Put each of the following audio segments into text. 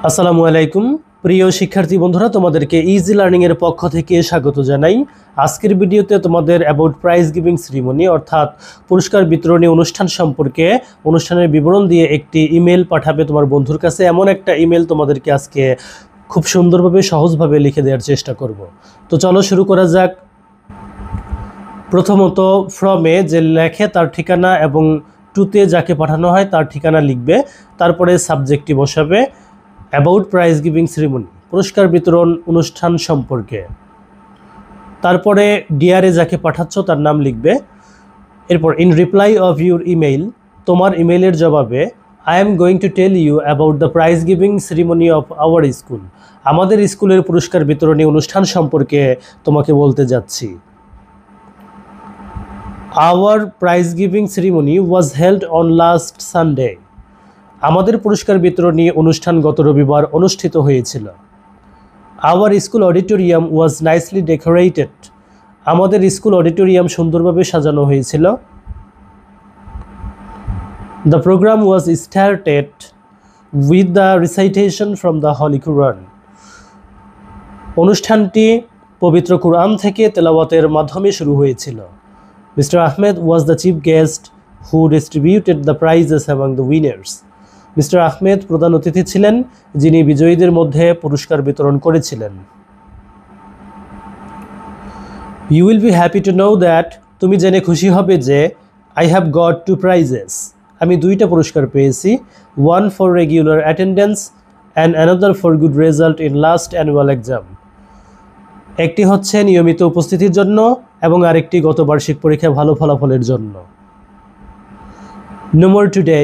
আসসালামু আলাইকুম প্রিয় শিক্ষার্থী বন্ধুরা, তোমাদেরকে ইজি লার্নিং এর পক্ষ থেকে স্বাগত জানাই। আজকের ভিডিওতে তোমাদের অ্যাবাউট প্রাইজ গিভিং সেরিমনি অর্থাৎ পুরস্কার বিতরণী অনুষ্ঠান সম্পর্কে অনুষ্ঠানের বিবরণ দিয়ে একটি ইমেল পাঠাবে তোমার বন্ধুর কাছে। এমন একটা ইমেল তোমাদেরকে আজকে খুব সুন্দরভাবে সহজভাবে লিখে দেওয়ার চেষ্টা করব। তো চলো শুরু করা যাক। প্রথমত ফ্রমে যে লেখে তার ঠিকানা এবং টুতে যাকে পাঠানো হয় তার ঠিকানা লিখবে, তারপরে সাবজেক্টটি বসাবে অ্যাবাউট প্রাইজ গিভিং সেরিমনি পুরস্কার বিতরণ অনুষ্ঠান সম্পর্কে। তারপরে ডিয়ারে যাকে পাঠাচ্ছ তার নাম লিখবে। এরপর in reply of your email, তোমার ইমেইলের জবাবে I am going to tell you about the prize giving ceremony of our school, আমাদের স্কুলের পুরস্কার বিতরণী অনুষ্ঠান সম্পর্কে তোমাকে বলতে যাচ্ছি। Our prize giving ceremony was held on last Sunday, আমাদের পুরস্কার বিতরণী অনুষ্ঠান গত রবিবার অনুষ্ঠিত হয়েছিল। Our school auditorium was nicely decorated, আমাদের স্কুল অডিটোরিয়াম সুন্দরভাবে সাজানো হয়েছিল। The programme was started with the recitation from the holy Quran, অনুষ্ঠানটি পবিত্র কুরআন থেকে তেলাওয়াতের মাধ্যমে শুরু হয়েছিল। Mister Ahmed was the chief guest who distributed the prizes among the winners, mister Ahmed প্রধান অতিথি ছিলেন যিনি বিজয়ীদের মধ্যে পুরস্কার বিতরণ করেছিলেন। You will be happy to know that, তুমি জেনে খুশি হবে যে আই হ্যাভ গট 2 prizes, আমি 2টা পুরস্কার পেয়েছি। One for regular attendance and another for good result in last annual exam, একটি হচ্ছে নিয়মিত উপস্থিতির জন্য এবং আরেকটি গত বার্ষিক পরীক্ষায় ভালো ফলাফলের জন্য। নো মোর টুডে,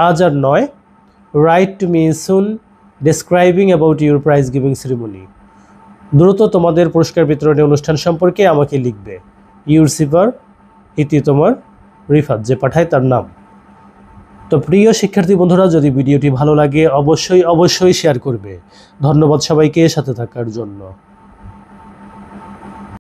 আজ আর নয়। Right to me soon describing about your prize giving ceremony, দ্রুত তোমাদের পুরস্কার বিতরণী অনুষ্ঠান সম্পর্কে আমাকে লিখবে। ইউর সিভার, ইতি তোমার রিফাত, যে পাঠায় তার নাম। তো প্রিয় শিক্ষার্থী বন্ধুরা, যদি ভিডিওটি ভালো লাগে অবশ্যই শেয়ার করবে। ধন্যবাদ সবাইকে সাথে থাকার জন্য।